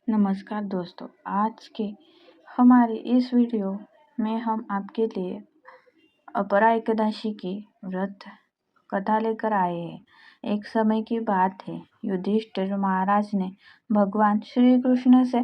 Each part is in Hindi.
नमस्कार दोस्तों, आज के हमारे इस वीडियो में हम आपके लिए अपरा एकादशी की व्रत कथा लेकर आए हैं। एक समय की बात है, युधिष्ठिर महाराज ने भगवान श्री कृष्ण से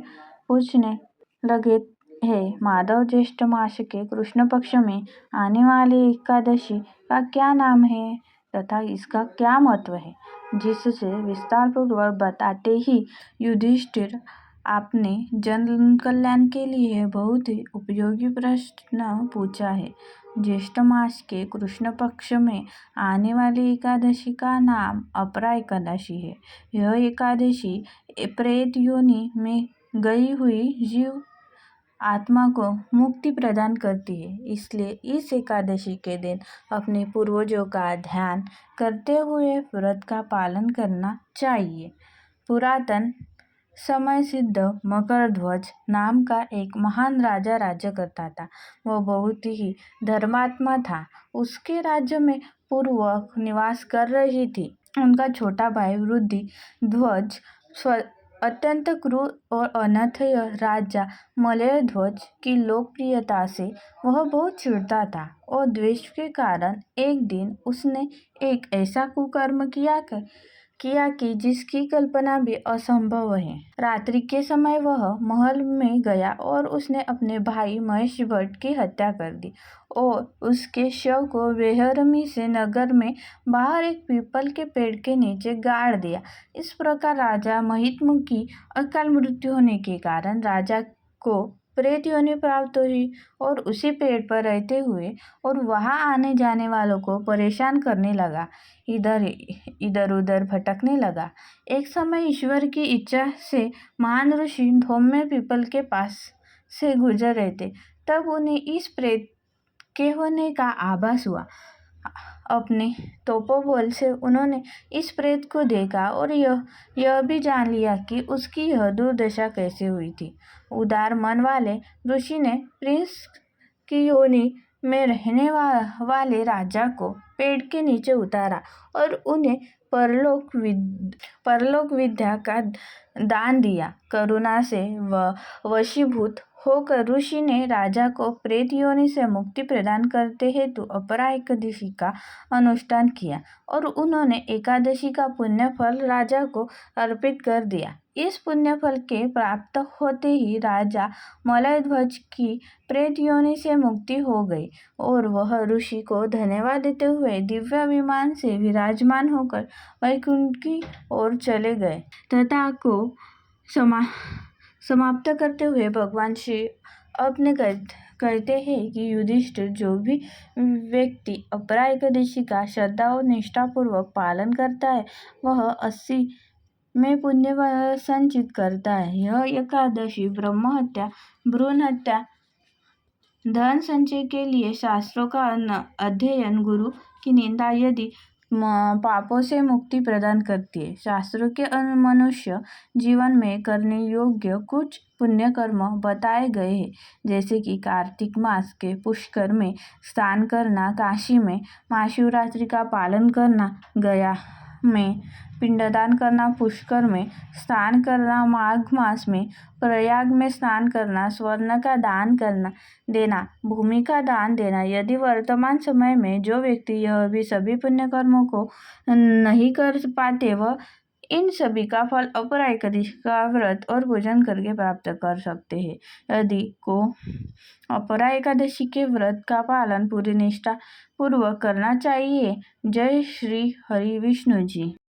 पूछने लगे है, माधव ज्येष्ठ मास के कृष्ण पक्ष में आने वाली एकादशी का क्या नाम है तथा इसका क्या महत्व है। जिससे विस्तार पूर्वक बताते ही युधिष्ठिर आपने जन कल्याण के लिए बहुत ही उपयोगी प्रश्न पूछा है। ज्येष्ठ मास के कृष्ण पक्ष में आने वाली एकादशी का नाम अपरा एकादशी है। यह एकादशी प्रेत योनि में गई हुई जीव आत्मा को मुक्ति प्रदान करती है। इसलिए इस एकादशी के दिन अपने पूर्वजों का ध्यान करते हुए व्रत का पालन करना चाहिए। पुरातन समय सिद्ध मकरध्वज नाम का एक महान राजा राज्य करता था। वह बहुत ही धर्मात्मा था। उसके राज्य में पूर्वक निवास कर रही थी उनका छोटा भाई वृद्धि ध्वज। अत्यंत क्रूर और अनथय राजा मलय ध्वज की लोकप्रियता से वह बहुत चिढ़ता था और द्वेष के कारण एक दिन उसने एक ऐसा कुकर्म किया कि जिसकी कल्पना भी असंभव है। रात्रि के समय वह महल में गया और उसने अपने भाई महेश भट्ट की हत्या कर दी और उसके शव को बेरहमी से नगर में बाहर एक पीपल के पेड़ के नीचे गाड़ दिया। इस प्रकार राजा महितमुख की अकाल मृत्यु होने के कारण राजा को प्रेत योनि प्राप्त हुई और उसी पेड़ पर रहते हुए और वहां आने जाने वालों को परेशान करने लगा, इधर उधर भटकने लगा। एक समय ईश्वर की इच्छा से महान ऋषि धौम्य पीपल के पास से गुजर रहे थे, तब उन्हें इस प्रेत के होने का आभास हुआ। अपने तपोबल से उन्होंने इस प्रेत को देखा और यह भी जान लिया कि उसकी यह दुर्दशा कैसे हुई थी। उदार मन वाले ऋषि ने प्रिंस की योनि में रहने वाले राजा को पेड़ के नीचे उतारा और उन्हें परलोक विद्या का दान दिया। करुणा से वशीभूत होकर ऋषि ने राजा को प्रेत योनि से मुक्ति प्रदान करते हेतु अपरा एकादशी का अनुष्ठान किया और उन्होंने एकादशी का पुण्य फल राजा को अर्पित कर दिया। इस पुण्य फल के प्राप्त होते ही राजा मलयध्वज की प्रेत योनि से मुक्ति हो गई और वह ऋषि को धन्यवाद देते हुए दिव्य विमान से विराजमान होकर वैकुंठ की ओर चले गए। कथा को समाप्त करते हुए भगवान श्री अपने कहते हैं कि युधिष्ठिर, जो भी व्यक्ति अपरा एकादशी का श्रद्धा और निष्ठापूर्वक पालन करता है वह 80 में पुण्य संचित करता है। यह एकादशी ब्रह्म हत्या, भ्रूण हत्या, धन संचय के लिए शास्त्रों का अध्ययन, गुरु की निंदा यदि पापों से मुक्ति प्रदान करती है। शास्त्रों के मनुष्य जीवन में करने योग्य कुछ पुण्य कर्म बताए गए हैं, जैसे कि कार्तिक मास के पुष्कर में स्नान करना, काशी में महाशिवरात्रि का पालन करना, गया में पिंडदान करना, पुष्कर में स्नान करना, माघ मास में प्रयाग में स्नान करना, स्वर्ण का दान देना, भूमि का दान देना। यदि वर्तमान समय में जो व्यक्ति यह भी सभी पुण्य कर्मों को नहीं कर पाते वह इन सभी का फल अपरा एकादशी का व्रत और पूजन करके प्राप्त कर सकते हैं। यदि को अपरा एकादशी के व्रत का पालन पूरी निष्ठा पूर्वक करना चाहिए। जय श्री हरि विष्णु जी।